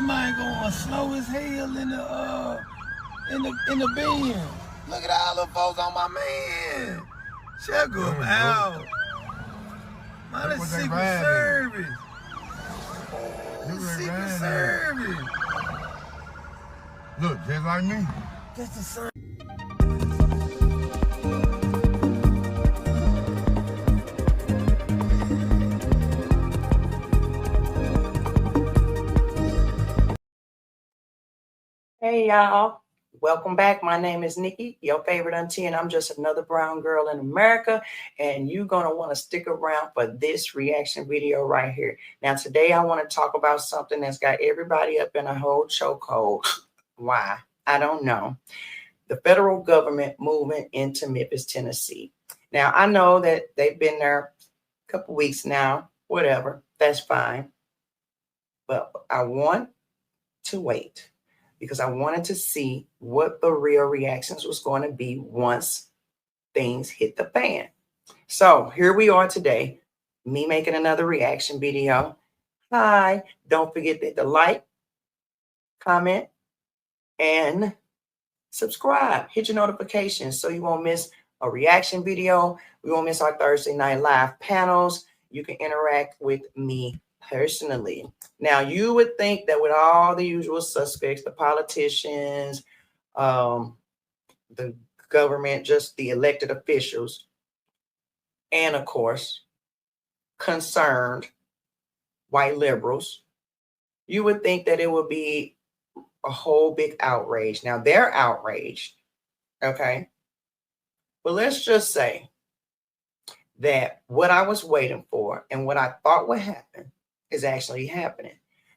man going slow as hell in the bend. Look at all the folks on my man. Check him out. Man, that's Secret Service. Secret Service. Look, just like me. That's the same. Hey y'all, welcome back. My name is Nikki, your favorite auntie, and I'm just another brown girl in America. And you're going to want to stick around for this reaction video right here. Now, today I want to talk about something that's got everybody up in a whole chokehold. Why? I don't know. The federal government moving into Memphis, Tennessee. Now, I know that they've been there a couple weeks now, whatever, that's fine. But I want to wait, because I wanted to see what the real reactions was going to be once things hit the fan. So here we are today, me making another reaction video. Hi, don't forget to like, comment, and subscribe. Hit your notifications so you won't miss a reaction video. We won't miss our Thursday night live panels. You can interact with me personally. Now, you would think that with all the usual suspects, the politicians, the government, just the elected officials, and of course, concerned white liberals, you would think that it would be a whole big outrage. Now, they're outraged, okay? But let's just say that what I was waiting for and what I thought would happen is actually happening.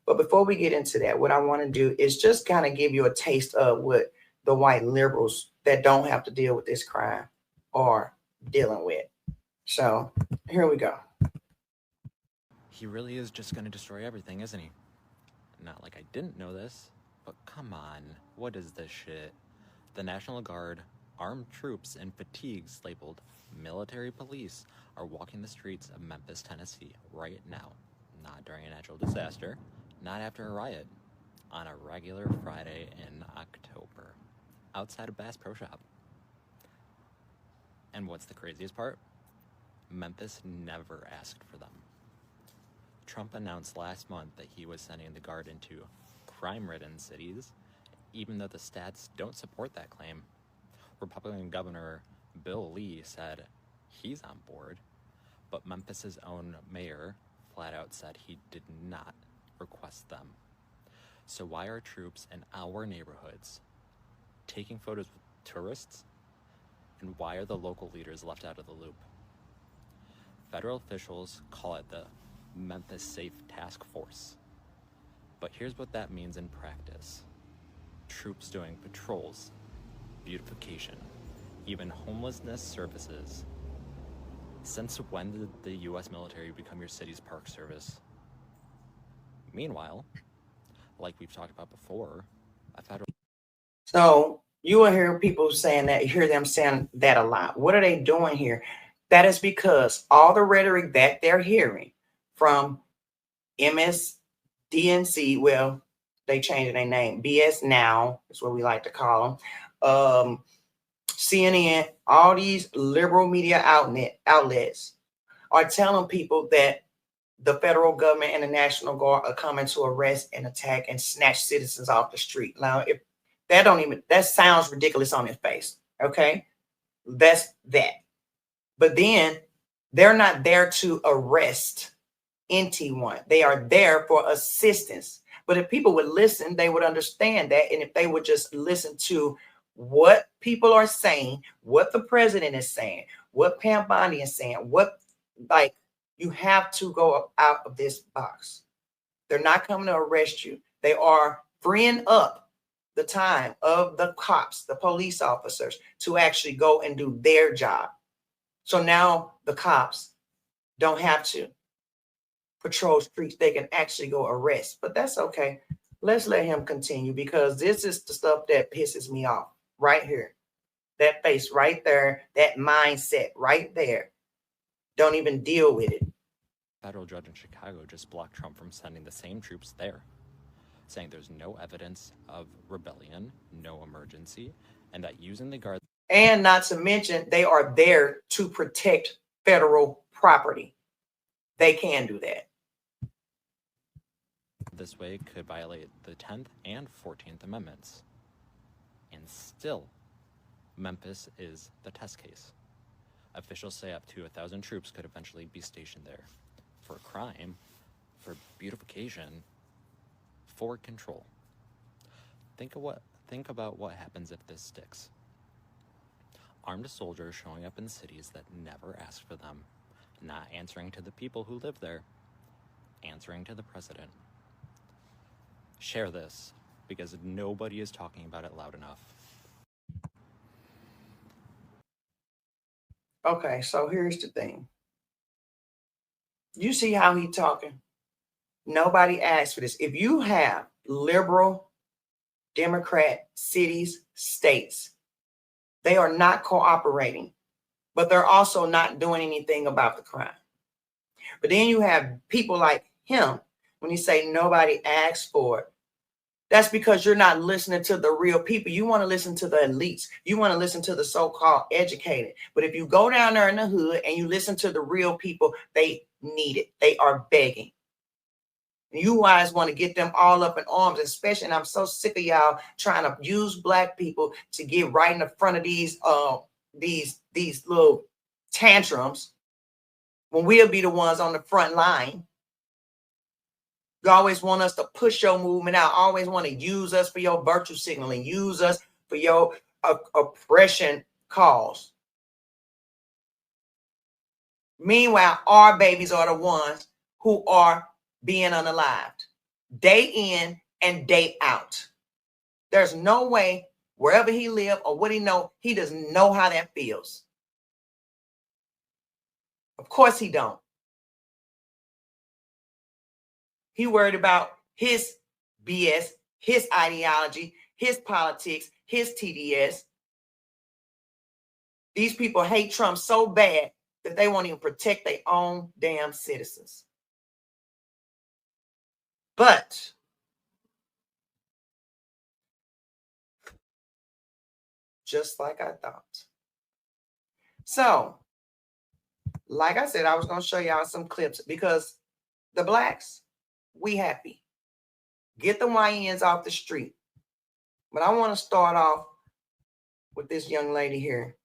But before we get into that, what I want to do is just kind of give you a taste of what the white liberals that don't have to deal with this crime are dealing with. So here we go. He really is just going to destroy everything, isn't he? Not like I didn't know this, but come on, what is this shit? The National Guard, armed troops in fatigues labeled military police are walking the streets of Memphis, Tennessee right now. Not during a natural disaster, not after a riot, on a regular Friday in October, outside of Bass Pro Shop. And what's the craziest part? Memphis never asked for them. Trump announced last month that he was sending the Guard into crime-ridden cities, even though the stats don't support that claim. Republican Governor Bill Lee said he's on board, but Memphis's own mayor flat out said he did not request them. So why are troops in our neighborhoods taking photos with tourists? And why are the local leaders left out of the loop? Federal officials call it the Memphis Safe Task Force. But here's what that means in practice. Troops doing patrols, beautification, even homelessness services. Since when did the U.S. military become your city's park service? Meanwhile, like we've talked about before, a federal... So you will hear people saying that, you hear them saying that a lot. What are they doing here? That is because all the rhetoric that they're hearing from MSDNC, well, they changed their name, BS Now is what we like to call them, CNN, all these liberal media outlets are telling people that the federal government and the National Guard are coming to arrest and attack and snatch citizens off the street. Now, if that sounds ridiculous on its face, okay? That's that. But then they're not there to arrest anyone. They are there for assistance. But if people would listen, they would understand that. And if they would just listen to what people are saying, what the president is saying, what Pam Bondi is saying, you have to go out of this box. They're not coming to arrest you. They are freeing up the time of the cops, the police officers, to actually go and do their job. So now the cops don't have to patrol streets. They can actually go arrest. But that's okay. Let's let him continue, because this is the stuff that pisses me off right here. That face right there, that mindset right there. Don't even deal with it. Federal judge in Chicago just blocked Trump from sending the same troops there. saying there's no evidence of rebellion, no emergency, and that using the guard... And not to mention, they are there to protect federal property. They can do that. This way could violate the 10th and 14th Amendments. And still, Memphis is the test case. Officials say up to 1,000 troops could eventually be stationed there for crime, for beautification, for control. Think about what happens if this sticks. Armed soldiers showing up in cities that never asked for them, not answering to the people who live there, answering to the president. Share this, because nobody is talking about it loud enough. Okay, so here's the thing. You see how he talking? Nobody asked for this. If you have liberal, Democrat cities, states, they are not cooperating, but they're also not doing anything about the crime. But then you have people like him, when he say nobody asked for it, that's because you're not listening to the real people. You want to listen to the elites. You want to listen to the so-called educated. But if you go down there in the hood and you listen to the real people, they need it. They are begging. You guys want to get them all up in arms, especially, and I'm so sick of y'all trying to use black people to get right in the front of these little tantrums when we'll be the ones on the front line. You always want us to push your movement out, always want to use us for your virtue signaling, use us for your oppression cause. Meanwhile, our babies are the ones who are being unalived day in and day out. There's no way wherever he live or what he know, he doesn't know how that feels. Of course he don't. He worried about his BS, his ideology, his politics, his TDS. These people hate Trump so bad that they won't even protect their own damn citizens. But just like I thought. So, like I said, I was going to show y'all some clips because the blacks, we happy. Get the YNs off the street. But I want to start off with this young lady here.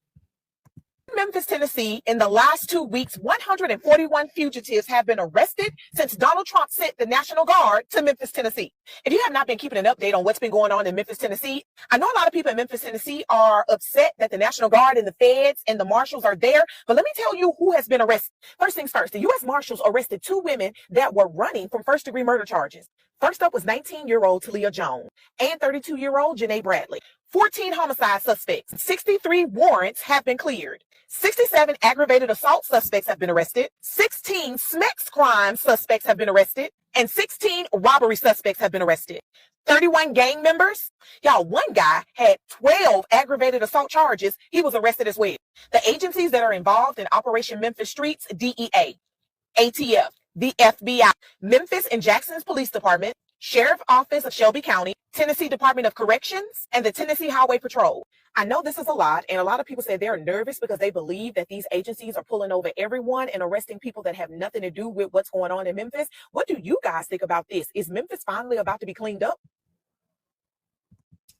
Memphis, Tennessee, in the last 2 weeks, 141 fugitives have been arrested since Donald Trump sent the National Guard to Memphis, Tennessee. If you have not been keeping an update on what's been going on in Memphis, Tennessee, I know a lot of people in Memphis, Tennessee are upset that the National Guard and the feds and the marshals are there, but let me tell you who has been arrested. First things first, the U.S. Marshals arrested 2 women that were running from first-degree murder charges. First up was 19-year-old Talia Jones and 32-year-old Janae Bradley. 14 homicide suspects, 63 warrants have been cleared. 67 aggravated assault suspects have been arrested. 16 SMEX crime suspects have been arrested. And 16 robbery suspects have been arrested. 31 gang members. Y'all, one guy had 12 aggravated assault charges. He was arrested as well. The agencies that are involved in Operation Memphis Streets, DEA, ATF, the FBI, Memphis and Jackson's Police Department, Sheriff Office of Shelby County, Tennessee Department of Corrections, and the Tennessee Highway Patrol. I know this is a lot, and a lot of people say they're nervous because they believe that these agencies are pulling over everyone and arresting people that have nothing to do with what's going on in Memphis. What do you guys think about this? Is Memphis finally about to be cleaned up?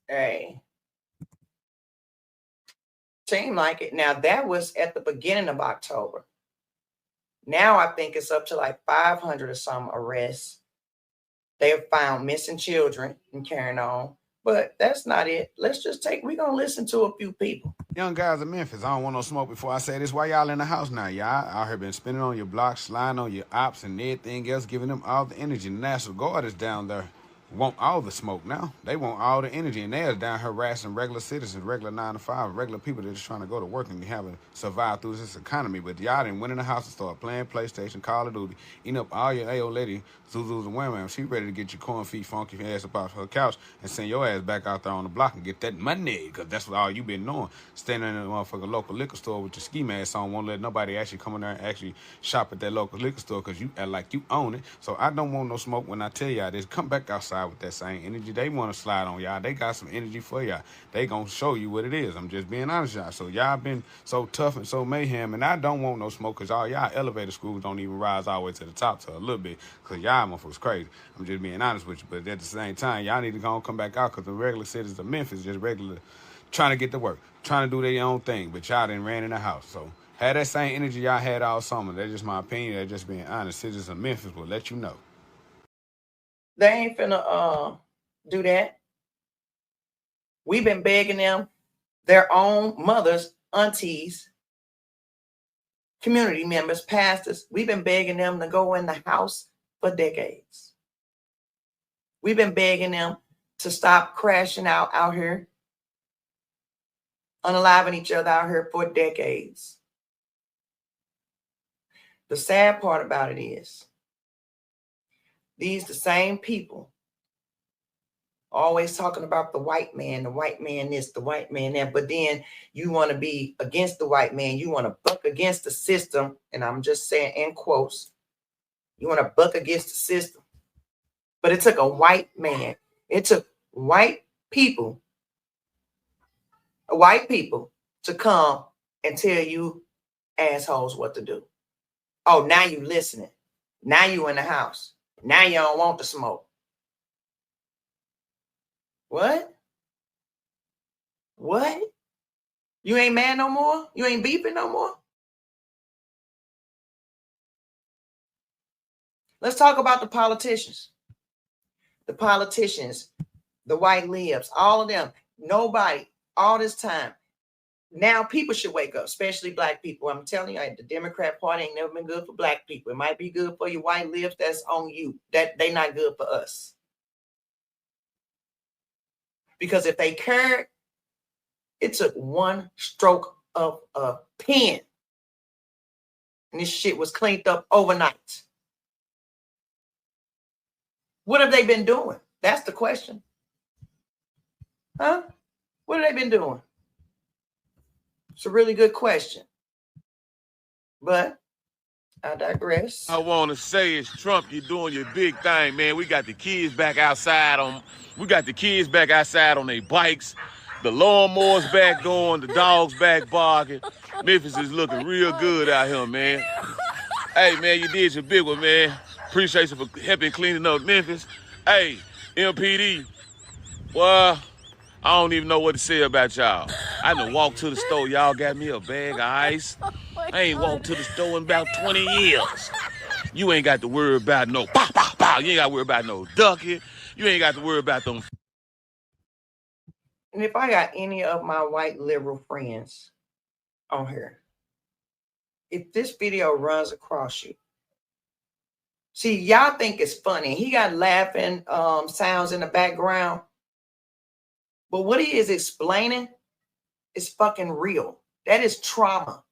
Hey. Seemed like it. Now, that was at the beginning of October. Now I think it's up to like 500 or some arrests. They have found missing children and carrying on. But that's not it. We're going to listen to a few people. Young guys in Memphis, I don't want no smoke before I say this. Why y'all in the house now? Y'all out here been spinning on your blocks, sliding on your ops and everything else, giving them all the energy. The National Guard is down there. Want all the smoke now. They want all the energy, and they're down here harassing regular citizens, regular 9 to 5, regular people that are just trying to go to work and survive through this economy. But y'all didn't went in the house and start playing PlayStation, Call of Duty, eating up all your old lady, Zuzu's and Wham Wham. She ready to get your corn feet funky ass up off her couch and send your ass back out there on the block and get that money, because that's what all you been doing. Standing in a motherfucking local liquor store with your ski mask on, won't let nobody actually come in there and actually shop at that local liquor store because you act like you own it. So I don't want no smoke when I tell y'all this. Come back outside. slide with that same energy they want to slide on y'all. They got some energy for y'all. They gonna show you what it is. I'm just being honest, y'all. So y'all been so tough and so mayhem, and I don't want no smoke, because all y'all elevator schools don't even rise all the way to the top to a little bit, because y'all motherfuckers crazy. I'm just being honest with you. But at the same time, y'all need to go and come back out, because the regular citizens of Memphis just regular trying to get to work, trying to do their own thing, but y'all done ran in the house. So had that same energy y'all had all summer. That's just my opinion. That's just being honest. Citizens of Memphis will let you know. They ain't finna do that. We've been begging them, their own mothers, aunties, community members, pastors. We've been begging them to go in the house for decades. We've been begging them to stop crashing out here, unaliving each other out here for decades. The sad part about it is, these the same people always talking about the white man this, the white man that, but then you want to be against the white man. You want to buck against the system. And I'm just saying in quotes, you want to buck against the system. But it took a white man. It took white people to come and tell you assholes what to do. Oh, now you listening. Now you in the house. Now you don't want to smoke. What? What? You ain't mad no more? You ain't beefing no more? Let's talk about the politicians. The politicians, the white libs, all of them. Nobody, all this time. Now people should wake up, especially black people. I'm telling you, the Democrat Party ain't never been good for black people. It might be good for you white libs. That's on you. That they not good for us. Because if they cared, it took one stroke of a pen, and this shit was cleaned up overnight. What have they been doing? That's the question. Huh? What have they been doing? It's a really good question. But I digress. I want to say is, Trump, you're doing your big thing, man. We got the kids back outside on their bikes. The lawnmowers back going, the dogs back barking. Memphis is looking real good out here, man. Hey, man, you did your big one, man. Appreciate you for helping cleaning up Memphis. Hey, MPD, well, I don't even know what to say about y'all. I done walked to the store. Y'all got me a bag of ice. I ain't walked to the store in about 20 years. You ain't got to worry about no pow, pow, pow. You ain't got to worry about no ducking. You ain't got to worry about them. And if I got any of my white liberal friends on here, if this video runs across you, see, y'all think it's funny. He got laughing sounds in the background. But what he is explaining is fucking real. That is trauma.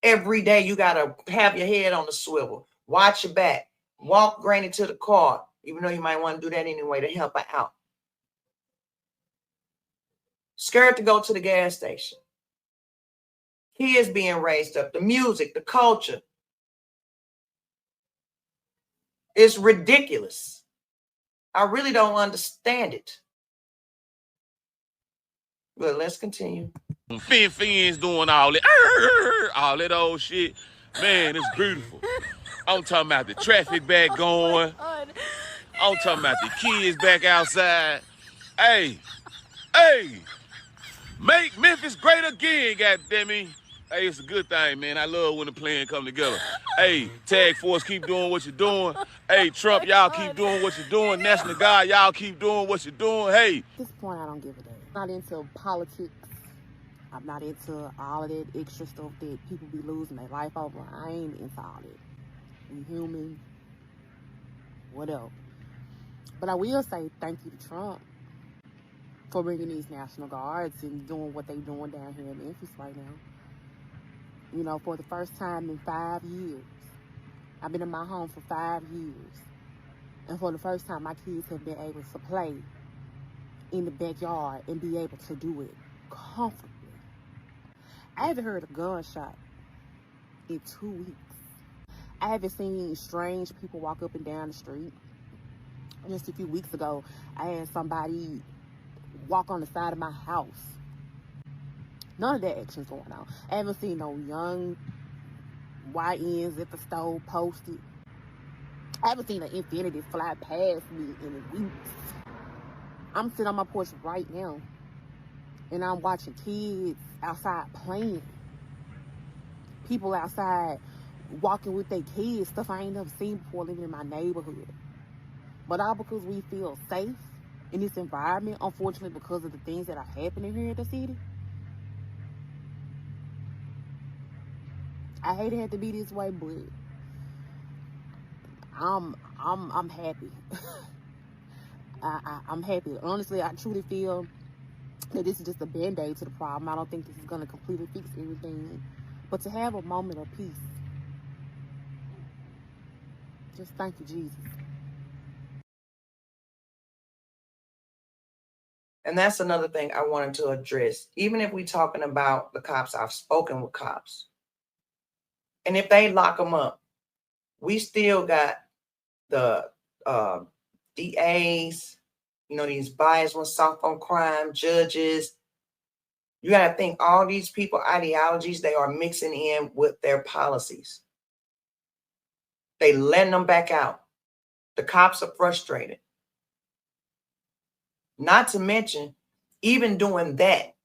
Every day you got to have your head on the swivel. Watch your back. Walk Granny to the car, even though you might want to do that anyway to help her out. Scared to go to the gas station. Kids being raised up. The music, the culture. It's ridiculous. I really don't understand it. But let's continue. Fins doing all that old shit. Man, it's beautiful. I'm talking about the traffic back going. I'm talking about the kids back outside. Hey, make Memphis great again, goddammit. Hey, it's a good thing, man. I love when the plan come together. Hey, Tag Force, keep doing what you're doing. Hey, Trump, y'all keep doing what you're doing. National Guard, y'all keep doing what you're doing. Hey. At this point, I don't give a damn. I'm not into politics. I'm not into all of that extra stuff that people be losing their life over. I ain't into all that. We human, whatever. But I will say thank you to Trump for bringing these National Guards and doing what they're doing down here in Memphis right now. You know, for the first time in 5 years. I've been in my home for 5 years. And for the first time, my kids have been able to play in the backyard and be able to do it comfortably. I haven't heard a gunshot in 2 weeks. I haven't seen strange people walk up and down the street. Just a few weeks ago, I had somebody walk on the side of my house. None of that action's going on. I haven't seen no young YNs at the store posted. I haven't seen an infinity fly past me in weeks. I'm sitting on my porch right now, and I'm watching kids outside playing. People outside walking with their kids, stuff I ain't never seen before living in my neighborhood. But all because we feel safe in this environment, unfortunately, because of the things that are happening here in the city. I hate it had to be this way, but I'm happy. I'm happy. Honestly, I truly feel that this is just a band-aid to the problem. I don't think this is going to completely fix everything. But to have a moment of peace, just thank you, Jesus. And that's another thing I wanted to address. Even if we're talking about the cops, I've spoken with cops. And if they lock them up, we still got the DAs, you know, these biased ones, soft on crime, judges. You got to think all these people, ideologies, they are mixing in with their policies. They letting them back out. The cops are frustrated. Not to mention, even doing that,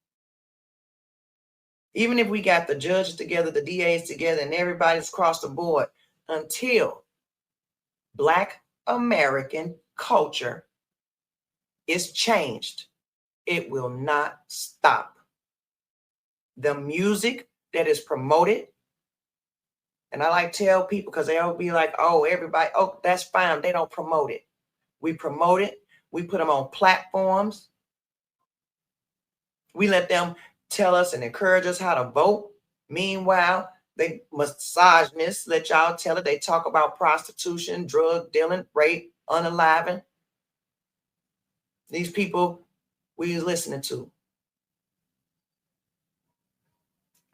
even if we got the judges together, the DAs together, and everybody's across the board, until Black American culture is changed, it will not stop. The music that is promoted, and I like to tell people because they'll be like, oh, everybody, oh, that's fine. They don't promote it. We promote it. We put them on platforms. We let them tell us and encourage us how to vote. Meanwhile, they misogynists, let y'all tell it. They talk about prostitution, drug dealing, rape, unaliving. These people we listening to.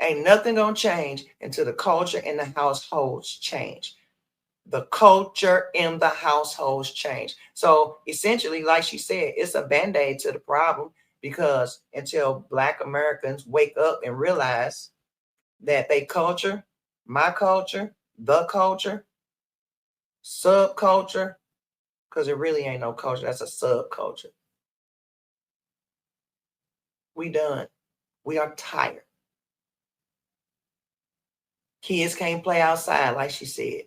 Ain't nothing gonna change until the culture in the households change. The culture in the households change. So essentially, like she said, it's a band-aid to the problem, because until Black Americans wake up and realize that they culture, my culture, the culture, subculture, because it really ain't no culture, that's a subculture. We done. We are tired. Kids can't play outside, like she said.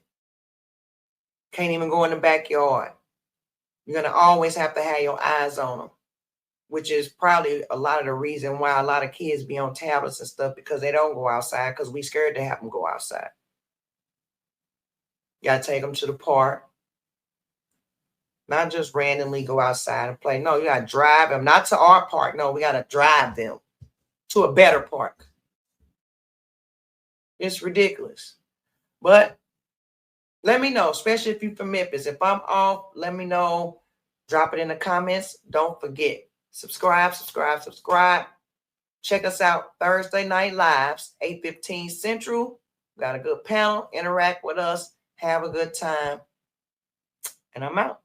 Can't even go in the backyard. You're going to always have to have your eyes on them, which is probably a lot of the reason why a lot of kids be on tablets and stuff, because they don't go outside, because we scared to have them go outside. You got to take them to the park. Not just randomly go outside and play. No, you got to drive them, not to our park. No, we got to drive them to a better park. It's ridiculous. But let me know, especially if you're from Memphis. If I'm off, let me know. Drop it in the comments. Don't forget, subscribe. Check us out Thursday night lives, 8:15 Central. Got a good panel. Interact with us. Have a good time. And I'm out.